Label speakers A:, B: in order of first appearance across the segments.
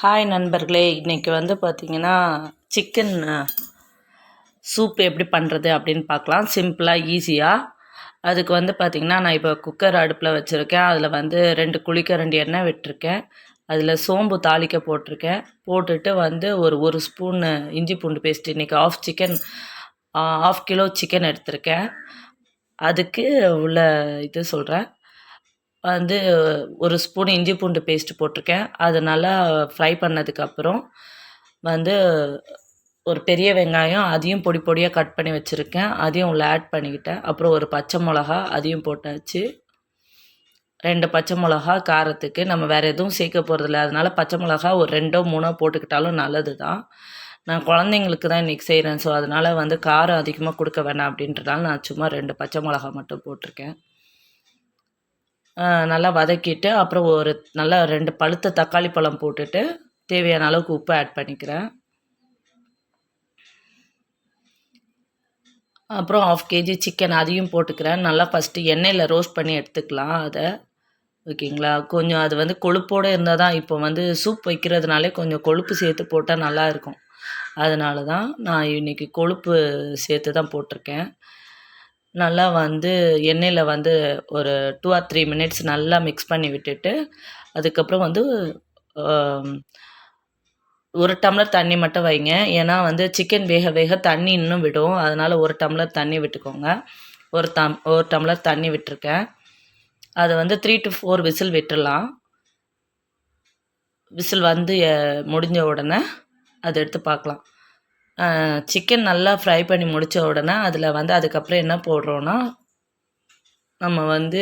A: Hi நண்பர்களே, இன்றைக்கி வந்து பார்த்திங்கன்னா சிக்கன் சூப் எப்படி பண்ணுறது அப்படின்னு பார்க்கலாம். சிம்பிளாக ஈஸியாக. அதுக்கு வந்து பார்த்திங்கன்னா நான் இப்போ குக்கர் அடுப்பில் வச்சுருக்கேன். அதில் வந்து 2 குழிக்கரண்டி எண்ணெய் விட்டுருக்கேன். அதில் சோம்பு தாளிக்க போட்டிருக்கேன். போட்டுட்டு வந்து ஒரு ஸ்பூன் இஞ்சி பூண்டு பேஸ்ட். இன்றைக்கி ஆஃப் கிலோ சிக்கன் எடுத்திருக்கேன். அதுக்கு உள்ள இது சொல்கிறேன். வந்து ஒரு ஸ்பூன் இஞ்சி பூண்டு பேஸ்ட்டு போட்டிருக்கேன். அது நல்லா ஃப்ரை பண்ணதுக்கப்புறம் வந்து ஒரு பெரிய வெங்காயம் அதையும் பொடி பொடியாக கட் பண்ணி வச்சுருக்கேன். அதையும் உள்ள ஆட் பண்ணிக்கிட்டேன். அப்புறம் ஒரு பச்சை மிளகா அதையும் போட்டாச்சு. 2 பச்சை மிளகா காரத்துக்கு. நம்ம வேறு எதுவும் சேர்க்க போகிறதில்ல. அதனால் பச்சை மிளகா ஒரு 2ஓ 3ஓ போட்டுக்கிட்டாலும் நல்லது தான். நான் குழந்தைங்களுக்கு தான் இன்றைக்கி செய்கிறேன். ஸோ அதனால் வந்து காரம் அதிகமாக கொடுக்க வேணாம் அப்படின்றதால நான் சும்மா 2 பச்சை மிளகா மட்டும் போட்டிருக்கேன். நல்லா வதக்கிட்டு அப்புறம் நல்லா 2 பழுத்த தக்காளி பழம் போட்டுட்டு தேவையான அளவுக்கு உப்பு ஆட் பண்ணிக்கிறேன். அப்புறம் 1/2 கேஜி சிக்கன் அதையும் போட்டுக்கிறேன். நல்லா ஃபஸ்ட்டு எண்ணெயில் ரோஸ்ட் பண்ணி எடுத்துக்கலாம் அதை. ஓகேங்களா? கொஞ்சம் அது வந்து கொழுப்போடு இருந்தால் தான், இப்போ வந்து சூப் வைக்கிறதுனாலே கொஞ்சம் கொழுப்பு சேர்த்து போட்டால் நல்லாயிருக்கும். அதனால தான் நான் இன்றைக்கி கொழுப்பு சேர்த்து தான் போட்டிருக்கேன். நல்லா வந்து எண்ணெயில் வந்து ஒரு 2 or 3 மினிட்ஸ் நல்லா மிக்ஸ் பண்ணி விட்டுட்டு, அதுக்கப்புறம் வந்து 1 டம்ளர் தண்ணி மட்டும் வைங்க. ஏன்னா வந்து சிக்கன் வேக வேக தண்ணி இன்னும் விடும். அதனால் 1 டம்ளர் தண்ணி விட்டுக்கோங்க. 1 டம்ளர் தண்ணி விட்டுருக்கேன். அதை வந்து 3 to 4 விசில் விட்டுடலாம். விசில் வந்து முடிஞ்ச உடனே அதை எடுத்து பார்க்கலாம். சிக்கன் நல்லா ஃப்ரை பண்ணி முடித்த உடனே அதில் வந்து அதுக்கப்புறம் என்ன போடுறோன்னா, நம்ம வந்து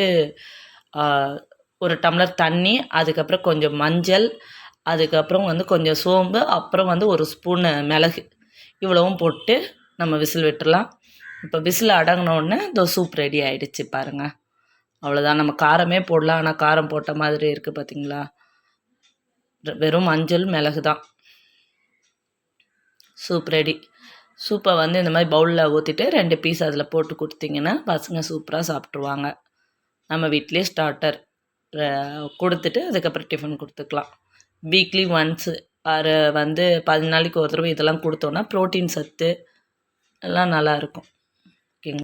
A: 1 டம்ளர் தண்ணி, அதுக்கப்புறம் கொஞ்சம் மஞ்சள், அதுக்கப்புறம் வந்து கொஞ்சம் சோம்பு, அப்புறம் வந்து 1 ஸ்பூனு மிளகு, இவ்வளவும் போட்டு நம்ம விசில் விட்டுடலாம். இப்போ விசில் அடங்கினோடனே இந்த சூப் ரெடி ஆகிடுச்சு பாருங்கள். அவ்வளோதான். நம்ம காரமே போடலாம், ஆனால் காரம் போட்ட மாதிரி இருக்குது பார்த்தீங்களா? வெறும் மஞ்சள் மிளகு தான். Soup ready. சூப்பை வந்து இந்த மாதிரி பவுலில் ஊற்றிட்டு 2 பீஸ் அதில் போட்டு கொடுத்தீங்கன்னா பசங்க சூப்பராக சாப்பிட்ருவாங்க. நம்ம வீட்டிலே ஸ்டார்டர் கொடுத்துட்டு அதுக்கப்புறம் டிஃபன் கொடுத்துக்கலாம். வீக்லி ஒன்ஸு வந்து 10 நாளைக்கு ஒரு தடவை இதெல்லாம் கொடுத்தோன்னா ப்ரோட்டீன் சத்து எல்லாம் நல்லாயிருக்கும்.